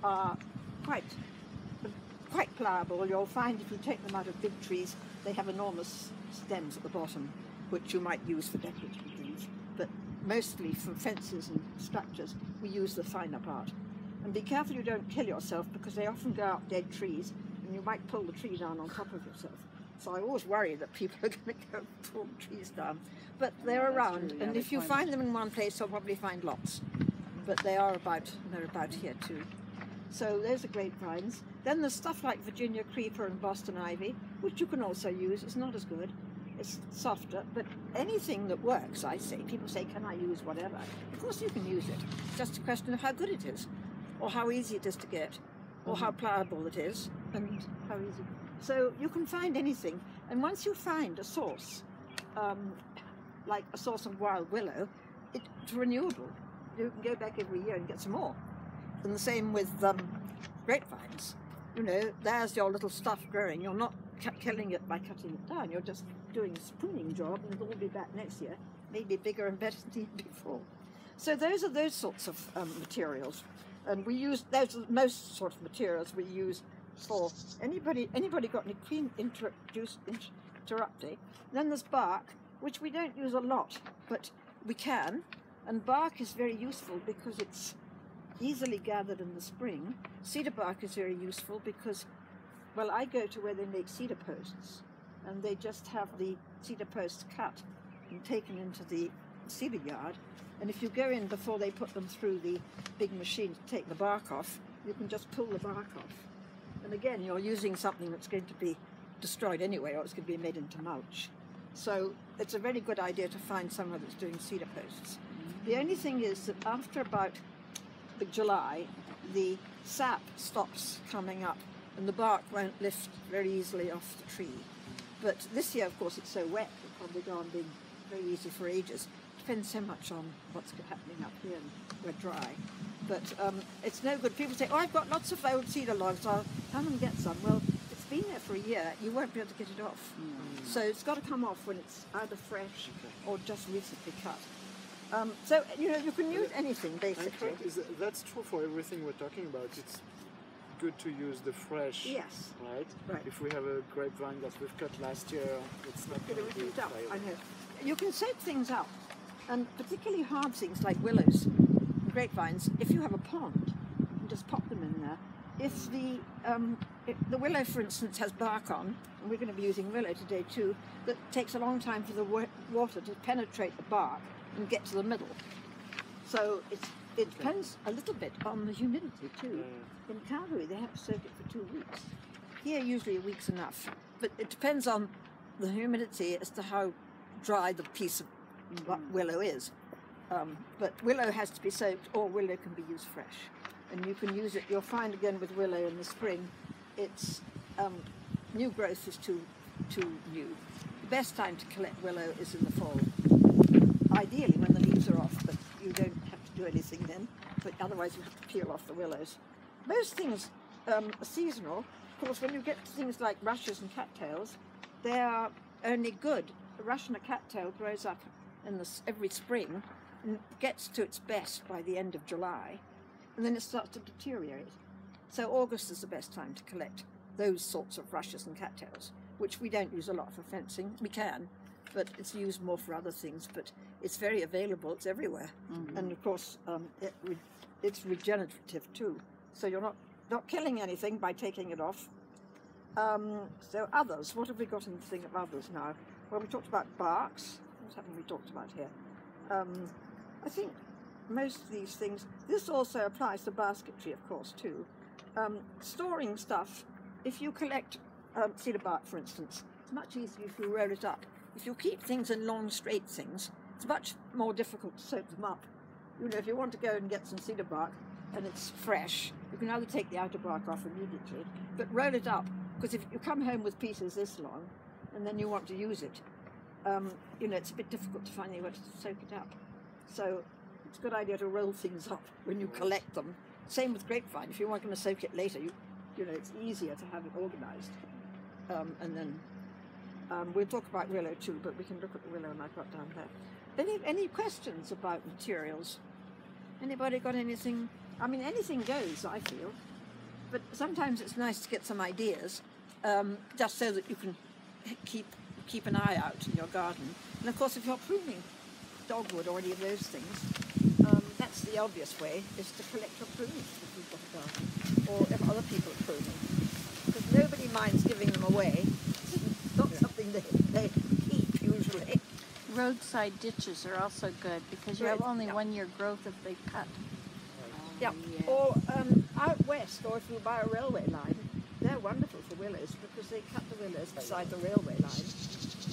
are quite pliable. You'll find if you take them out of big trees, they have enormous stems at the bottom, which you might use for decorative things. But mostly for fences and structures, we use the finer part. And be careful you don't kill yourself, because they often go out dead trees, and you might pull the tree down on top of yourself. So I always worry that people are going to go pull trees down. But they're around, and if you find them in one place, you'll probably find lots. But they're about here too. So those are grapevines. Then there's stuff like Virginia creeper and Boston ivy, which you can also use. It's not as good. It's softer, but anything that works, I say. People say, can I use whatever? Of course you can use it. It's just a question of how good it is, or how easy it is to get, or how pliable it is, and how easy. So you can find anything, and once you find a source, like a source of wild willow, it's renewable. You can go back every year and get some more. And the same with grapevines. You know, there's your little stuff growing. You're not killing it by cutting it down. You're just doing a pruning job, and it'll all be back next year, maybe bigger and better than before. So those are those sorts of materials. And we use, those are most sort of materials we use for anybody got any queen interrupti. Then there's bark, which we don't use a lot, but we can. And bark is very useful because it's easily gathered in the spring. Cedar bark is very useful because, well, I go to where they make cedar posts, and they just have the cedar posts cut and taken into the cedar yard. And if you go in before they put them through the big machine to take the bark off, you can just pull the bark off. And again, you're using something that's going to be destroyed anyway, or it's going to be made into mulch. So it's a very good idea to find somewhere that's doing cedar posts. The only thing is that after about July, the sap stops coming up and the bark won't lift very easily off the tree. But this year, of course, it's so wet, it'll probably go on being very easy for ages. Depends so much on what's happening up here, and we're dry. But it's no good. People say, oh, I've got lots of old cedar logs, I'll come and get some. Well, it's been there for a year, you won't be able to get it off. So it's got to come off when it's either fresh or just recently cut. So, you know, you can use anything, basically. That's true for everything we're talking about. It's good to use the fresh, right? If we have a grapevine that we've cut last year, it's not going to be viable. I know. You can soak things up, and particularly hard things like willows and grapevines, if you have a pond, you just pop them in there. If the willow, for instance, has bark on, and we're going to be using willow today too, that takes a long time for the water to penetrate the bark and get to the middle. So it depends a little bit on the humidity too. In Calgary they have to soak it for 2 weeks. Here usually a week's enough, but it depends on the humidity as to how dry the piece of willow is. But willow has to be soaked, or willow can be used fresh. And you can use it, you'll find again with willow in the spring, it's new growth is too new. The best time to collect willow is in the fall. Ideally when the leaves are off, but you don't have to do anything then, but otherwise you have to peel off the willows. Most things are seasonal. Of course, when you get to things like rushes and cattails, they are only good. A rush and a cattail grows up in every spring and gets to its best by the end of July, and then it starts to deteriorate. So August is the best time to collect those sorts of rushes and cattails, which we don't use a lot for fencing. We can, but it's used more for other things, but it's very available, it's everywhere. And of course, it's regenerative too. So you're not killing anything by taking it off. So others, what have we got in the thing of others now? Well, we talked about barks. What haven't we talked about here? I think most of these things, this also applies to basketry, of course, too. Storing stuff, if you collect cedar bark, for instance, it's much easier if you roll it up. If you keep things in long, straight things, it's much more difficult to soak them up. You know, if you want to go and get some cedar bark and it's fresh, you can either take the outer bark off immediately, but roll it up, because if you come home with pieces this long and then you want to use it, you know, it's a bit difficult to find anywhere to soak it up. So it's a good idea to roll things up when you collect them. Same with grapevine. If you weren't going to soak it later, you know, it's easier to have it organised. And then we'll talk about willow too, but we can look at the willow, and I've got down there. Any questions about materials? Anybody got anything I mean, anything goes, I feel. But sometimes it's nice to get some ideas, just so that you can keep an eye out in your garden. And of course, if you're pruning dogwood or any of those things, that's the obvious way, is to collect your prunings if you've got a garden, or if other people are pruning. Because nobody minds giving them away. It's not something they keep, usually. Roadside ditches are also good, because you have only 1 year growth if they cut. Yeah, or out west, or if you buy a railway line, they're wonderful for willows, because they cut the willows beside the railway line,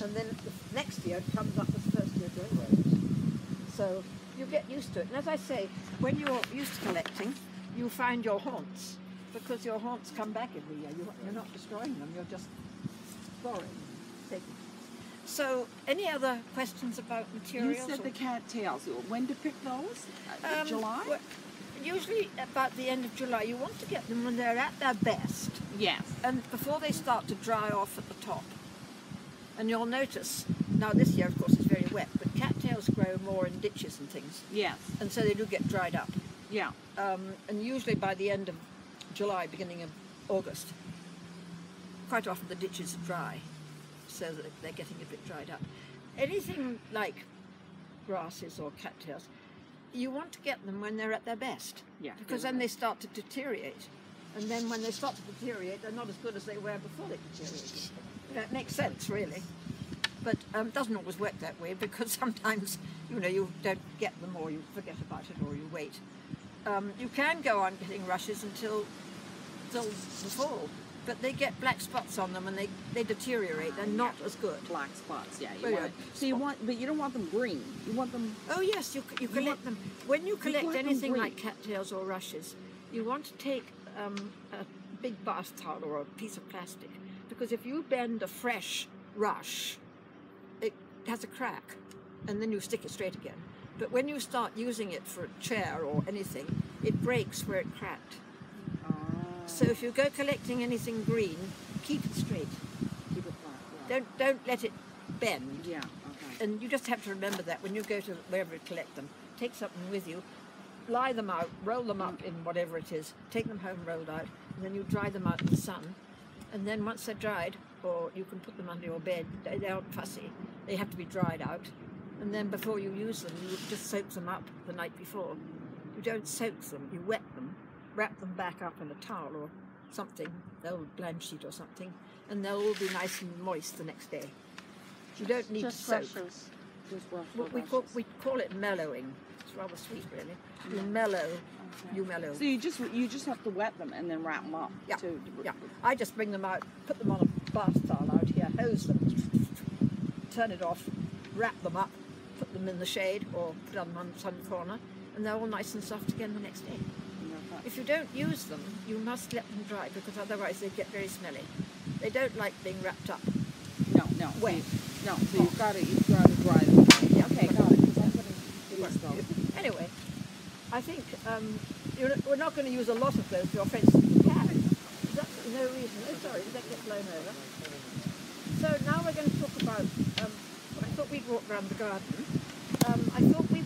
and then the next year it comes up as first year willows. So you get used to it. And as I say, when you're used to collecting, you find your haunts, because your haunts come back every year. You're not destroying them, you're just borrowing them, taking them. So, any other questions about materials? You said the cattails. When to pick those? July? Well, usually about the end of July. You want to get them when they're at their best. Yes. And before they start to dry off at the top. And you'll notice, now this year of course it's very wet, but cattails grow more in ditches and things. Yes. And so they do get dried up. Yeah. And usually by the end of July, beginning of August, quite often the ditches are dry, so that they're getting a bit dried up. Anything like grasses or cattails, you want to get them when they're at their best, because then they start to deteriorate. And then when they start to deteriorate, they're not as good as they were before they deteriorated. That makes sense, really. But it doesn't always work that way, because sometimes, you don't get them, or you forget about it, or you wait. You can go on getting rushes until the fall, but they get black spots on them and they deteriorate. They're not as good. Black spots, yeah. So but you don't want them green. You want them. Oh yes, you collect them. When you collect anything like cattails or rushes, you want to take a big bath towel or a piece of plastic, because if you bend a fresh rush, it has a crack, and then you stick it straight again. But when you start using it for a chair or anything, it breaks where it cracked. So if you go collecting anything green, keep it straight. Keep it flat. Don't let it bend. Yeah. Okay. And you just have to remember that when you go to wherever you collect them, take something with you, lie them out, roll them up in whatever it is, take them home rolled out, and then you dry them out in the sun. And then once they're dried, or you can put them under your bed, they aren't fussy. They have to be dried out. And then before you use them, you just soak them up the night before. You don't soak them, you wet them, wrap them back up in a towel or something, an old blank sheet or something, and they'll all be nice and moist the next day. You don't need to soak. We call it mellowing. It's rather sweet, really. You mellow. You mellow. So you just have to wet them and then wrap them up. Yeah. Yeah. I just bring them out, put them on a bath towel out here, hose them, turn it off, wrap them up, put them in the shade or put them on some corner, and they're all nice and soft again the next day. If you don't use them, you must let them dry, because otherwise they get very smelly. They don't like being wrapped up. No. Wet. So you've got to dry them. Yeah. Okay, got it. Anyway, I think we're not going to use a lot of those for your fence. You can. There's absolutely no reason. Oh, sorry, did that get blown over? So now we're going to talk about. I thought we'd walk around the garden. I thought we